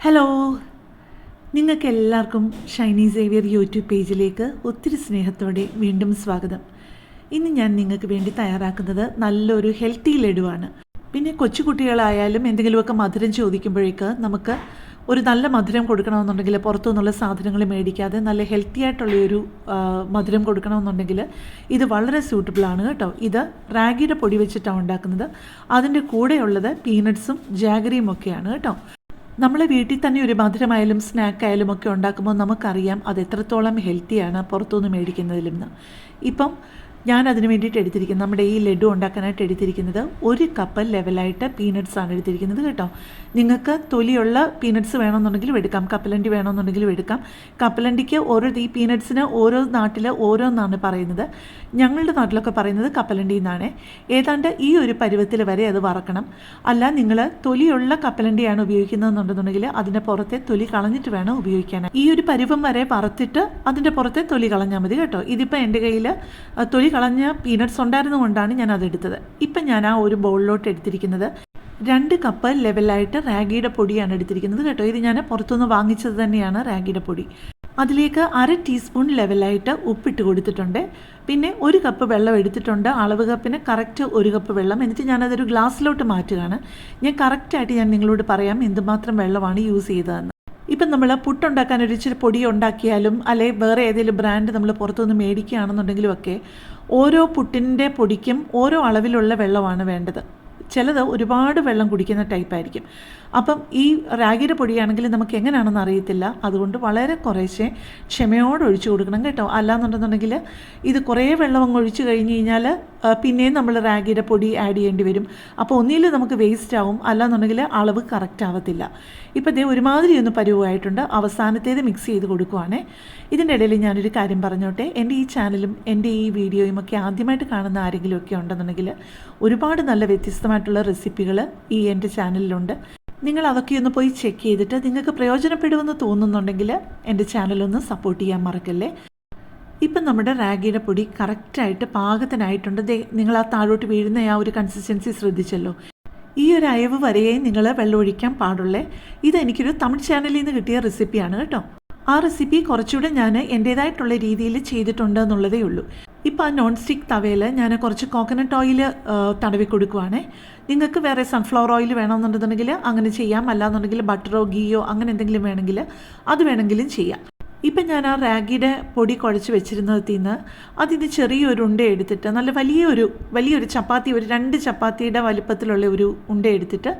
Hello, നിങ്ങൾക്ക് എല്ലാവർക്കും Shiny Xavier YouTube പേജിലേക്ക് ഒത്തിരി സ്നേഹത്തോടെ വീണ്ടും സ്വാഗതം. ഇന്ന് ഞാൻ നിങ്ങൾക്ക് വേണ്ടി തയ്യാറാക്കുന്നത് നല്ലൊരു ഹെൽത്തി ലഡുവാണ്. പിന്നെ കൊച്ചുകുട്ടികളായാലും എന്തെങ്കിലുമൊക്കെ മധുരം ചോദിക്കുമ്പോഴേക്ക് നമുക്ക് ഒരു നല്ല മധുരം കൊടുക്കണമെന്നുണ്ടെങ്കിൽ പുറത്തു നിന്നുള്ള സാധനങ്ങൾ മേടിക്കാതെ നല്ല ഹെൽത്തി ആയിട്ടുള്ളൊരു മധുരം കൊടുക്കണമെന്നുണ്ടെങ്കിൽ ഇത് വളരെ സൂട്ടബിളാണ് കേട്ടോ. ഇത് റാഗിയുടെ പൊടി വെച്ചിട്ടാണ് ഉണ്ടാക്കുന്നത്. അതിൻ്റെ കൂടെയുള്ളത് പീനട്ട്സും ജാഗറിയും ഒക്കെയാണ് കേട്ടോ. നമ്മളെ വീട്ടിൽ തന്നെ ഒരു മധുരമായാലും സ്നാക്കായാലും ഒക്കെ ഉണ്ടാക്കുമ്പോൾ നമുക്കറിയാം അത് എത്രത്തോളം ഹെൽത്തിയാണ് പുറത്തുനിന്ന് മേടിക്കുന്നതിലും നിന്ന്. ഇപ്പം ഞാൻ അതിന് വേണ്ടിയിട്ട് എടുത്തിരിക്കുന്നത്, നമ്മുടെ ഈ ലഡു ഉണ്ടാക്കാനായിട്ട് എടുത്തിരിക്കുന്നത് 1 കപ്പ് ലെവലായിട്ട് പീനട്ട്സാണ് എടുത്തിരിക്കുന്നത് കേട്ടോ. നിങ്ങൾക്ക് തൊലിയുള്ള പീനട്ട്സ് വേണമെന്നുണ്ടെങ്കിലും എടുക്കാം, കപ്പലണ്ടി വേണമെന്നുണ്ടെങ്കിലും എടുക്കാം. കപ്പലണ്ടിക്ക് ഈ പീനട്ട്സിന് ഓരോ നാട്ടിൽ ഓരോന്നാണ് പറയുന്നത്. ഞങ്ങളുടെ നാട്ടിലൊക്കെ പറയുന്നത് കപ്പലണ്ടി എന്നാണ്. ഏതാണ്ട് ഈ ഒരു പരുവത്തിൽ വരെ അത് വറക്കണം. അല്ല നിങ്ങൾ തൊലിയുള്ള കപ്പലണ്ടിയാണ് ഉപയോഗിക്കുന്നതെന്നുണ്ടെന്നുണ്ടെങ്കിൽ അതിൻ്റെ പുറത്തെ തൊലി കളഞ്ഞിട്ട് വേണം ഉപയോഗിക്കാൻ. ഈ ഒരു പരുവം വരെ വറുത്തിട്ട് അതിൻ്റെ പുറത്തെ തൊലി കളഞ്ഞാൽ മതി കേട്ടോ. ഇതിപ്പോൾ എൻ്റെ കയ്യിൽ തൊലി കളഞ്ഞ പീനട്ട്സ് ഉണ്ടായിരുന്നുകൊണ്ടാണ് ഞാൻ അതെടുത്തത്. ഇപ്പം ഞാൻ ആ ഒരു ബൗളിലോട്ട് എടുത്തിരിക്കുന്നത് 2 കപ്പ് ലെവലായിട്ട് റാഗിയുടെ പൊടിയാണ് എടുത്തിരിക്കുന്നത് കേട്ടോ. ഇത് ഞാൻ പുറത്തുനിന്ന് വാങ്ങിച്ചത് തന്നെയാണ് റാഗിയുടെ പൊടി. അതിലേക്ക് 1/2 ടീസ്പൂൺ ലെവലായിട്ട് ഉപ്പിട്ട് കൊടുത്തിട്ടുണ്ട്. പിന്നെ 1 കപ്പ് വെള്ളം എടുത്തിട്ടുണ്ട്. അളവ് കപ്പിന് കറക്റ്റ് 1 കപ്പ് വെള്ളം. എന്നിട്ട് ഞാനതൊരു ഗ്ലാസ്സിലോട്ട് മാറ്റുകയാണ്. ഞാൻ കറക്റ്റായിട്ട് ഞാൻ നിങ്ങളോട് പറയാം എന്തുമാത്രം വെള്ളമാണ് യൂസ് ചെയ്തതെന്ന്. ഇപ്പം നമ്മൾ പുട്ടുണ്ടാക്കാൻ ഒരു ഇച്ചിരി പൊടി ഉണ്ടാക്കിയാലും അല്ലെങ്കിൽ വേറെ ഏതെങ്കിലും ബ്രാൻഡ് നമ്മൾ പുറത്തുനിന്ന് മേടിക്കുകയാണെന്നുണ്ടെങ്കിലും ഒക്കെ ഓരോ പുട്ടിൻ്റെ പൊടിക്കും ഓരോ അളവിലുള്ള വെള്ളമാണ് വേണ്ടത്. ചിലത് ഒരുപാട് വെള്ളം കുടിക്കുന്ന ടൈപ്പായിരിക്കും. അപ്പം ഈ റാഗിയുടെ പൊടിയാണെങ്കിൽ നമുക്ക് എങ്ങനെയാണെന്ന് അറിയത്തില്ല. അതുകൊണ്ട് വളരെ കുറേശ്ശെ ക്ഷമയോടെ ഒഴിച്ചു കൊടുക്കണം കേട്ടോ. അല്ലാന്നുണ്ടെന്നുണ്ടെങ്കിൽ ഇത് കുറേ വെള്ളം അങ്ങ് ഒഴിച്ചു കഴിഞ്ഞ് കഴിഞ്ഞാൽ പിന്നെയും നമ്മൾ റാഗിയുടെ പൊടി ആഡ് ചെയ്യേണ്ടി വരും. അപ്പോൾ ഒന്നിൽ നമുക്ക് വേസ്റ്റ് ആവും, അല്ലാന്നുണ്ടെങ്കിൽ അളവ് കറക്റ്റ് ആവത്തില്ല. ഇപ്പോൾ ദേ ഒരുമാതിരി ഒന്ന് പരുവായിട്ടുണ്ട്. അവസാനത്തേത് മിക്സ് ചെയ്ത് കൊടുക്കുവാണേ. ഇതിൻ്റെ ഇടയിൽ ഞാനൊരു കാര്യം പറഞ്ഞോട്ടെ. എൻ്റെ ഈ ചാനലും എൻ്റെ ഈ വീഡിയോയും ഒക്കെ ആദ്യമായിട്ട് കാണുന്ന ആരെങ്കിലുമൊക്കെ ഉണ്ടെന്നുണ്ടെങ്കിൽ ഒരുപാട് നല്ല വ്യത്യസ്തമായിട്ടുള്ള റെസിപ്പികൾ ഈ എൻ്റെ ചാനലിലുണ്ട്. നിങ്ങൾ അതൊക്കെ ഒന്ന് പോയി ചെക്ക് ചെയ്തിട്ട് നിങ്ങൾക്ക് പ്രയോജനപ്പെടുമെന്ന് തോന്നുന്നുണ്ടെങ്കിൽ എൻ്റെ ചാനലൊന്ന് സപ്പോർട്ട് ചെയ്യാൻ മറക്കല്ലേ. ഇപ്പം നമ്മുടെ റാഗിയുടെ പൊടി കറക്റ്റായിട്ട് പാകത്തിനായിട്ടുണ്ട്. നിങ്ങൾ ആ താഴോട്ട് വീഴുന്ന ആ ഒരു കൺസിസ്റ്റൻസി ശ്രദ്ധിച്ചല്ലോ. ഈ ഒരു അയവ് വരെയേ നിങ്ങൾ വെള്ളം ഒഴിക്കാൻ പാടുള്ളേ. ഇതെനിക്കൊരു തമിഴ് ചാനലിൽ നിന്ന് കിട്ടിയ റെസിപ്പിയാണ് കേട്ടോ. ആ റെസിപ്പി കുറച്ചുകൂടെ ഞാൻ എൻ്റേതായിട്ടുള്ള രീതിയിൽ ചെയ്തിട്ടുണ്ട് എന്നുള്ളതേ ഉള്ളൂ. ഇപ്പോൾ ആ നോൺ സ്റ്റിക്ക് തവയിൽ ഞാൻ കുറച്ച് കോക്കനട്ട് ഓയിൽ തടവി കൊടുക്കുവാണേ. നിങ്ങൾക്ക് വേറെ സൺഫ്ലവർ ഓയിൽ വേണമെന്നുണ്ടെന്നുണ്ടെങ്കിൽ അങ്ങനെ ചെയ്യാം. അല്ലാന്നുണ്ടെങ്കിൽ ബട്ടറോ ഗീയോ അങ്ങനെ എന്തെങ്കിലും വേണമെങ്കിൽ അത് വേണമെങ്കിലും ചെയ്യാം. ഇപ്പം ഞാൻ ആ റാഗിയുടെ പൊടി കുഴച്ച് വെച്ചിരുന്നതിൽ നിന്ന് അതിന് ചെറിയൊരു ഉണ്ട എടുത്തിട്ട് നല്ല വലിയൊരു ചപ്പാത്തി, ഒരു 2 ചപ്പാത്തിയുടെ വലിപ്പത്തിലുള്ള ഒരു ഉണ്ട എടുത്തിട്ട്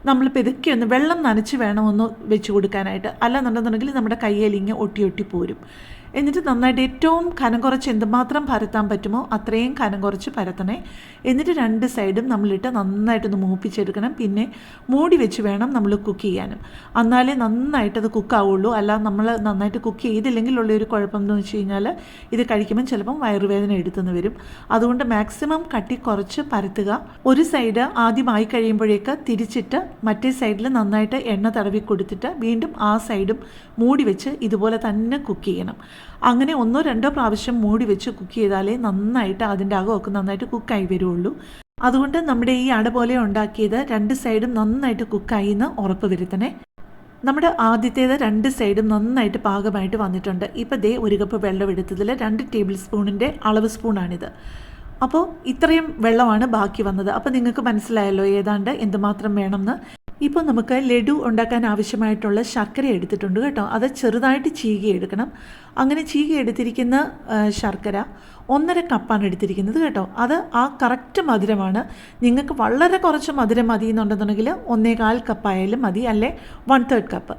നമ്മൾ പെതുക്കി ഒന്ന് വെള്ളം നനച്ച് വേണം ഒന്ന് വെച്ച് കൊടുക്കാനായിട്ട്. അല്ലാന്നുണ്ടെന്നുണ്ടെങ്കിൽ നമ്മുടെ കയ്യിലിങ്ങ് ഒട്ടി പോരും. എന്നിട്ട് നന്നായിട്ട് ഏറ്റവും കനം കുറച്ച് എന്തുമാത്രം പരത്താൻ പറ്റുമോ അത്രയും കനം കുറച്ച് പരത്തണേ. എന്നിട്ട് 2 സൈഡും നമ്മളിട്ട് നന്നായിട്ടൊന്ന് മൂപ്പിച്ചെടുക്കണം. പിന്നെ മൂടി വെച്ച് വേണം നമ്മൾ കുക്ക് ചെയ്യാനും. എന്നാലേ നന്നായിട്ടത് കുക്കാവുള്ളൂ. അല്ല നമ്മൾ നന്നായിട്ട് കുക്ക് ചെയ്തില്ലെങ്കിലുള്ളൊരു കുഴപ്പം എന്ന് വെച്ച് കഴിഞ്ഞാൽ ഇത് കഴിക്കുമ്പം ചിലപ്പം വയറുവേദന എടുത്തുനിന്ന് വരും. അതുകൊണ്ട് മാക്സിമം കട്ടി കുറച്ച് പരത്തുക. ഒരു സൈഡ് ആദ്യമായി കഴിയുമ്പോഴേക്ക് തിരിച്ചിട്ട് മറ്റേ സൈഡിൽ നന്നായിട്ട് എണ്ണ തടവി കൊടുത്തിട്ട് വീണ്ടും ആ സൈഡും മൂടി വെച്ച് ഇതുപോലെ തന്നെ കുക്ക് ചെയ്യണം. അങ്ങനെ 1-2 പ്രാവശ്യം മൂടി വെച്ച് കുക്ക് ചെയ്താലേ നന്നായിട്ട് അതിൻ്റെ അകമൊക്കെ നന്നായിട്ട് കുക്കായി വരുള്ളൂ. അതുകൊണ്ട് നമ്മുടെ ഈ അട പോലെ ഉണ്ടാക്കിയത് 2 സൈഡും നന്നായിട്ട് കുക്കായി എന്ന് ഉറപ്പ് വരുത്തണേ. നമ്മുടെ ആദ്യത്തേത് 2 സൈഡും നന്നായിട്ട് പാകമായിട്ട് വന്നിട്ടുണ്ട്. ഇപ്പോൾ ദേ 1 കപ്പ് വെള്ളം എടുത്തതിൽ 2 ടേബിൾ സ്പൂണിൻ്റെ അളവ് സ്പൂണാണിത്. അപ്പോൾ ഇത്രയും വെള്ളമാണ് ബാക്കി വന്നത്. അപ്പോൾ നിങ്ങൾക്ക് മനസ്സിലായല്ലോ ഏതാണ്ട് എന്തുമാത്രം വേണമെന്ന്. ഇപ്പോൾ നമുക്ക് ലഡു ഉണ്ടാക്കാൻ ആവശ്യമായിട്ടുള്ള ശർക്കര എടുത്തിട്ടുണ്ട് കേട്ടോ. അത് ചെറുതായിട്ട് ചീകി എടുക്കണം. അങ്ങനെ ചീകി എടുത്തിരിക്കുന്ന ശർക്കര 1.5 കപ്പാണ് എടുത്തിരിക്കുന്നത് കേട്ടോ. അത് ആ കറക്റ്റ് മധുരമാണ്. നിങ്ങൾക്ക് വളരെ കുറച്ച് മധുരം മതി എന്നുണ്ടെന്നുണ്ടെങ്കിൽ 1.25 കപ്പായാലും മതി, അല്ലെ 1/3 കപ്പ്.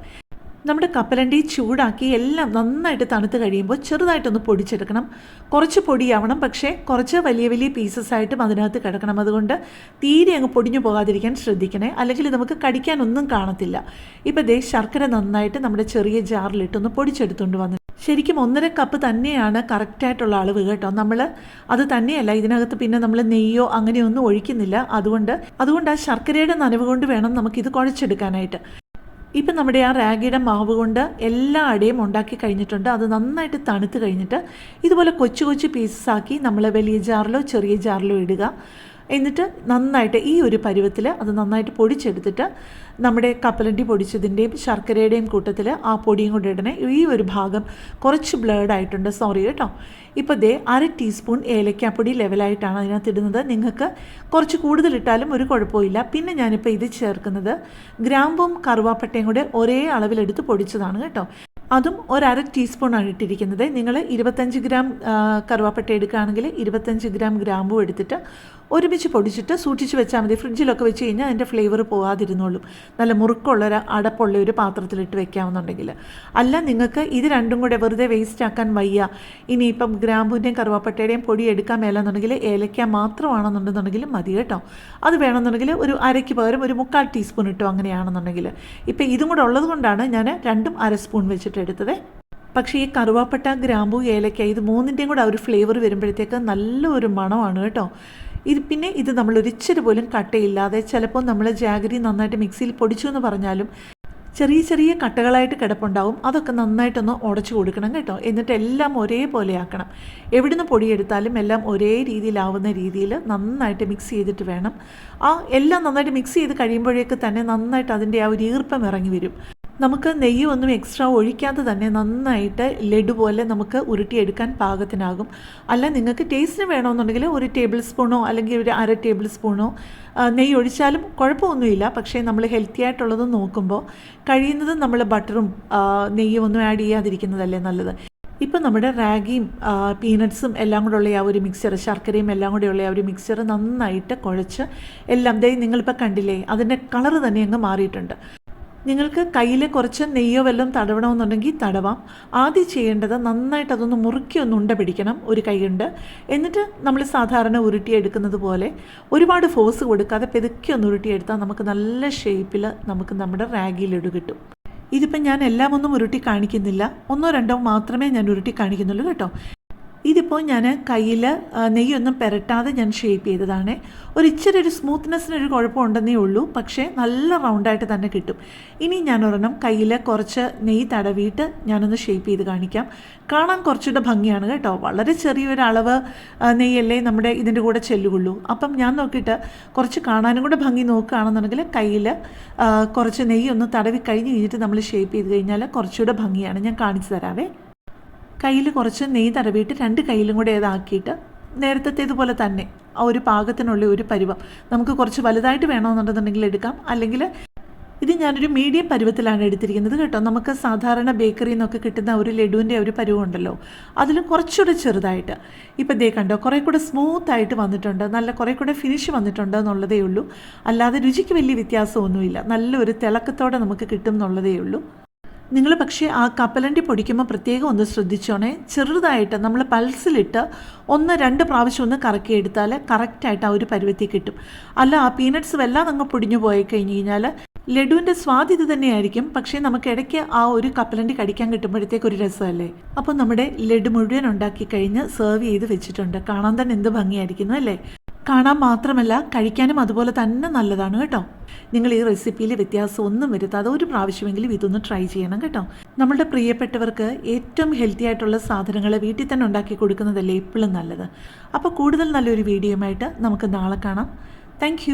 നമ്മുടെ കപ്പലണ്ടി ചൂടാക്കി എല്ലാം നന്നായിട്ട് തണുത്ത് കഴിയുമ്പോൾ ചെറുതായിട്ടൊന്ന് പൊടിച്ചെടുക്കണം. കുറച്ച് പൊടിയാവണം, പക്ഷേ കുറച്ച് വലിയ പീസസ് ആയിട്ടും അതിനകത്ത് കിടക്കണം. അതുകൊണ്ട് തീരെ അങ്ങ് പൊടിഞ്ഞു പോകാതിരിക്കാൻ ശ്രദ്ധിക്കണേ, അല്ലെങ്കിൽ നമുക്ക് കടിക്കാനൊന്നും കാണത്തില്ല. ഇപ്പോൾ ദേ ശർക്കര നന്നായിട്ട് നമ്മുടെ ചെറിയ ജാറിലിട്ടൊന്ന് പൊടിച്ചെടുത്തുകൊണ്ട് വന്നു. ശരിക്കും 1.5 കപ്പ് തന്നെയാണ് കറക്റ്റായിട്ടുള്ള അളവ് കേട്ടോ. നമ്മൾ അത് തന്നെയല്ല, ഇതിനകത്ത് പിന്നെ നമ്മൾ നെയ്യോ അങ്ങനെയൊന്നും ഒഴിക്കുന്നില്ല. അതുകൊണ്ട് ആ ശർക്കരയുടെ നനവ് കൊണ്ട് വേണം നമുക്കിത് കുഴച്ചെടുക്കാനായിട്ട്. ഇപ്പം നമ്മുടെ ആ റാഗിയുടെ മാവ് കൊണ്ട് എല്ലാ അടയും ഉണ്ടാക്കി കഴിഞ്ഞിട്ടുണ്ട്. അത് നന്നായിട്ട് തണുത്ത് കഴിഞ്ഞിട്ട് ഇതുപോലെ കൊച്ചു പീസസ് ആക്കി നമ്മൾ വലിയ ജാറിലോ ചെറിയ ജാറിലോ ഇടുക. എന്നിട്ട് നന്നായിട്ട് ഈ ഒരു പരുവത്തിൽ അത് നന്നായിട്ട് പൊടിച്ചെടുത്തിട്ട് നമ്മുടെ കപ്പലണ്ടി പൊടിച്ചതിൻ്റെയും ശർക്കരയുടെയും കൂട്ടത്തിൽ ആ പൊടിയും കൂടെ ഇടണേ. ഈ ഒരു ഭാഗം കുറച്ച് ബ്ലേഡ് ആയിട്ടുണ്ട്, സോറി കേട്ടോ. ഇപ്പോൾ ദേ 1/2 ടീസ്പൂൺ ഏലക്കാപ്പൊടി ലെവലായിട്ടാണ് അതിനകത്ത് ഇടുന്നത്. നിങ്ങൾക്ക് കുറച്ച് കൂടുതലിട്ടാലും ഒരു കുഴപ്പമില്ല. പിന്നെ ഞാനിപ്പോൾ ഇത് ചേർക്കുന്നത് ഗ്രാമ്പും കറുവാപ്പട്ടയും കൂടെ ഒരേ അളവിലെടുത്ത് പൊടിച്ചതാണ് കേട്ടോ. അതും 1/2 ടീസ്പൂണാണ് ഇട്ടിരിക്കുന്നത്. നിങ്ങൾ 25 ഗ്രാം കറുവാപ്പട്ട എടുക്കുകയാണെങ്കിൽ 25 ഗ്രാം ഗ്രാമ്പും എടുത്തിട്ട് ഒരുമിച്ച് പൊടിച്ചിട്ട് സൂക്ഷിച്ച് വെച്ചാൽ മതി. ഫ്രിഡ്ജിലൊക്കെ വെച്ച് കഴിഞ്ഞാൽ അതിൻ്റെ ഫ്ലേവർ പോകാതിരുന്നോളും. നല്ല മുറുക്കമുള്ള അടപ്പുള്ള ഒരു പാത്രത്തിലിട്ട് വെക്കാമെന്നുണ്ടെങ്കിൽ. അല്ല നിങ്ങൾക്ക് ഇത് രണ്ടും കൂടെ വെറുതെ വേസ്റ്റ് ആക്കാൻ വയ്യ, ഇനിയിപ്പം ഗ്രാമ്പൂൻ്റെയും കറുവാപ്പട്ടയുടെയും പൊടി എടുക്കാൻ മേലെന്നുണ്ടെങ്കിൽ ഏലക്ക മാത്രമാണെന്നുണ്ടെന്നുണ്ടെങ്കിൽ മതി കേട്ടോ. അത് വേണമെന്നുണ്ടെങ്കിൽ ഒരു അരയ്ക്ക് പകരം ഒരു 3/4 ടീസ്പൂൺ ഇട്ടോ, അങ്ങനെയാണെന്നുണ്ടെങ്കിൽ. ഇപ്പം ഇതും കൂടെ ഉള്ളത് കൊണ്ടാണ് ഞാൻ 2ഉം 1/2 സ്പൂൺ വെച്ചിട്ട് എടുത്തത്. പക്ഷേ ഈ കറുവാപ്പട്ട, ഗ്രാമ്പൂ, ഏലക്ക ഇത് മൂന്നിൻ്റെയും കൂടെ ആ ഒരു ഫ്ലേവർ വരുമ്പോഴത്തേക്ക് നല്ലൊരു മണമാണ് കേട്ടോ. പിന്നെ ഇത് നമ്മളൊരു ഇച്ചിരി പോലും കട്ടയില്ലാതെ, ചിലപ്പോൾ നമ്മൾ ജാഗരി നന്നായിട്ട് മിക്സിയിൽ പൊടിച്ചു എന്ന് പറഞ്ഞാലും ചെറിയ ചെറിയ കട്ടകളായിട്ട് കിടപ്പുണ്ടാവും. അതൊക്കെ നന്നായിട്ടൊന്ന് ഉടച്ചു കൊടുക്കണം കേട്ടോ. എന്നിട്ട് എല്ലാം ഒരേപോലെ ആക്കണം. എവിടുന്ന് പൊടിയെടുത്താലും എല്ലാം ഒരേ രീതിയിലാവുന്ന രീതിയിൽ നന്നായിട്ട് മിക്സ് ചെയ്തിട്ട് വേണം. എല്ലാം നന്നായിട്ട് മിക്സ് ചെയ്ത് കഴിയുമ്പോഴേക്ക് തന്നെ നന്നായിട്ട് അതിൻ്റെ ആ ഒരു ഈർപ്പം ഇറങ്ങി വരും. നമുക്ക് നെയ്യൊന്നും എക്സ്ട്രാ ഒഴിക്കാതെ തന്നെ നന്നായിട്ട് ലഡു പോലെ നമുക്ക് ഉരുട്ടിയെടുക്കാൻ പാകത്തിനാകും. അല്ല നിങ്ങൾക്ക് ടേസ്റ്റിന് വേണമെന്നുണ്ടെങ്കിൽ ഒരു ടേബിൾ സ്പൂണോ അല്ലെങ്കിൽ ഒരു 1/2 ടേബിൾ സ്പൂണോ നെയ്യ് ഒഴിച്ചാലും കുഴപ്പമൊന്നുമില്ല. പക്ഷേ നമ്മൾ ഹെൽത്തി ആയിട്ടുള്ളത് നോക്കുമ്പോൾ കഴിയുന്നതും നമ്മൾ ബട്ടറും നെയ്യും ഒന്നും ആഡ് ചെയ്യാതിരിക്കുന്നതല്ലേ നല്ലത്. ഇപ്പം നമ്മുടെ റാഗിയും പീനട്ട്സും എല്ലാം കൂടെ ഉള്ള ആ ഒരു മിക്സ്ചർ, ശർക്കരയും എല്ലാം കൂടെ ഉള്ള ആ ഒരു മിക്സ്ചർ നന്നായിട്ട് കുഴച്ച് എല്ലാം നിങ്ങളിപ്പോൾ കണ്ടില്ലേ, അതിൻ്റെ കളറ് തന്നെ അങ്ങ് മാറിയിട്ടുണ്ട്. നിങ്ങൾക്ക് കയ്യിൽ കുറച്ച് നെയ്യോ വല്ലതും തടവണമെന്നുണ്ടെങ്കിൽ തടവാം. ആദ്യം ചെയ്യേണ്ടത് നന്നായിട്ട് അതൊന്ന് മുറുക്കി ഒന്ന് ഉണ്ട പിടിക്കണം ഒരു കൈ കൊണ്ട്. എന്നിട്ട് നമ്മൾ സാധാരണ ഉരുട്ടിയെടുക്കുന്നത് പോലെ ഒരുപാട് ഫോഴ്സ് കൊടുക്കാതെ പെതുക്കി ഒന്ന് ഉരുട്ടിയെടുത്താൽ നമുക്ക് നല്ല ഷേപ്പിൽ നമുക്ക് നമ്മുടെ റാഗി ലഡു കിട്ടും. ഇതിപ്പം ഞാൻ എല്ലാം ഒന്നും ഉരുട്ടി കാണിക്കുന്നില്ല, 1ഓ 2ഓ മാത്രമേ ഞാൻ ഉരുട്ടി കാണിക്കുന്നുള്ളൂ കേട്ടോ. ഇതിപ്പോൾ ഞാൻ കയ്യിൽ നെയ്യൊന്നും പുരട്ടാതെ ഞാൻ ഷേപ്പ് ചെയ്തതാണ്. ഇച്ചിരി ഒരു സ്മൂത്ത്നെസ്സിനൊരു കുഴപ്പമുണ്ടെന്നേ ഉള്ളൂ, പക്ഷേ നല്ല റൗണ്ടായിട്ട് തന്നെ കിട്ടും. ഇനി ഞാൻ ഒരെണ്ണം കയ്യിൽ കുറച്ച് നെയ്യ് തടവിയിട്ട് ഞാനൊന്ന് ഷേപ്പ് ചെയ്ത് കാണിക്കാം. കാണാൻ കുറച്ചുകൂടെ ഭംഗിയാണ് കേട്ടോ. വളരെ ചെറിയൊരളവ് നെയ്യല്ലേ നമ്മുടെ ഇതിൻ്റെ കൂടെ ചെല്ലുകയുള്ളൂ. അപ്പം ഞാൻ നോക്കിയിട്ട് കുറച്ച് കാണാനും കൂടെ ഭംഗി നോക്കുകയാണെന്നുണ്ടെങ്കിൽ കയ്യിൽ കുറച്ച് നെയ്യ് ഒന്ന് തടവി കഴിഞ്ഞിട്ട് നമ്മൾ ഷേപ്പ് ചെയ്ത് കഴിഞ്ഞാൽ കുറച്ചുകൂടെ ഭംഗിയാണ്. ഞാൻ കാണിച്ചു തരാവേ. കയ്യിൽ കുറച്ച് നെയ്യ് തടവിയിട്ട് 2 കയ്യിലും കൂടെ ഇതാക്കിയിട്ട് നേരത്തേതുപോലെ തന്നെ ആ ഒരു പാകത്തിനുള്ള ഒരു പരുവം, നമുക്ക് കുറച്ച് വലുതായിട്ട് വേണമെന്നുണ്ടെന്നുണ്ടെങ്കിൽ എടുക്കാം. അല്ലെങ്കിൽ ഇത് ഞാനൊരു മീഡിയം പരുവത്തിലാണ് എടുത്തിരിക്കുന്നത് കേട്ടോ. നമുക്ക് സാധാരണ ബേക്കറിയിൽ നിന്നൊക്കെ കിട്ടുന്ന ഒരു ലഡുവിൻ്റെ ഒരു പരുവം ഉണ്ടല്ലോ, അതിലും കുറച്ചുകൂടെ ചെറുതായിട്ട്. ഇപ്പം ദേ കണ്ടോ, കുറേ കൂടെ സ്മൂത്തായിട്ട് വന്നിട്ടുണ്ട്, നല്ല കുറേ കൂടെ ഫിനിഷ് വന്നിട്ടുണ്ട് എന്നുള്ളതേ ഉള്ളൂ. അല്ലാതെ രുചിക്ക് വലിയ വ്യത്യാസമൊന്നുമില്ല, നല്ലൊരു തിളക്കത്തോടെ നമുക്ക് കിട്ടും എന്നുള്ളതേ ഉള്ളൂ. നിങ്ങൾ പക്ഷേ ആ കപ്പലണ്ടി പൊടിക്കുമ്പോൾ പ്രത്യേകം ഒന്ന് ശ്രദ്ധിച്ചോണേ. ചെറുതായിട്ട് നമ്മൾ പൾസിലിട്ട് 1-2 പ്രാവശ്യം ഒന്ന് കറക്കിയെടുത്താൽ കറക്റ്റായിട്ട് ആ ഒരു പരുവത്തിൽ കിട്ടും. അല്ല ആ പീനട്ട്സ് വല്ലാതെ അങ്ങ് പൊടിഞ്ഞു പോയി കഴിഞ്ഞ് കഴിഞ്ഞാൽ ലഡുവിൻ്റെ സ്വാദ് ഇത് തന്നെയായിരിക്കും, പക്ഷേ നമുക്ക് ഇടയ്ക്ക് ആ ഒരു കപ്പലണ്ടി കടിക്കാൻ കിട്ടുമ്പോഴത്തേക്ക് ഒരു രസമല്ലേ. അപ്പോൾ നമ്മുടെ ലഡു മുഴുവൻ ഉണ്ടാക്കി കഴിഞ്ഞ് സെർവ് ചെയ്ത് വെച്ചിട്ടുണ്ട്. കാണാൻ തന്നെ എന്ത് ഭംഗിയായിരിക്കുന്നു അല്ലേ. കാണാൻ മാത്രമല്ല കഴിക്കാനും അതുപോലെ തന്നെ നല്ലതാണ് കേട്ടോ. നിങ്ങൾ ഈ റെസിപ്പിയിൽ വ്യത്യാസം ഒന്നും വരുത്താതെ ഒരു പ്രാവശ്യമെങ്കിലും ഇതൊന്ന് ട്രൈ ചെയ്യണം കേട്ടോ. നമ്മളുടെ പ്രിയപ്പെട്ടവർക്ക് ഏറ്റവും ഹെൽത്തി ആയിട്ടുള്ള സാധനങ്ങൾ വീട്ടിൽ തന്നെ ഉണ്ടാക്കി കൊടുക്കുന്നതല്ലേ എപ്പോഴും നല്ലത്. അപ്പോൾ കൂടുതൽ നല്ലൊരു വീഡിയോയുമായിട്ട് നമുക്ക് നാളെ കാണാം. താങ്ക്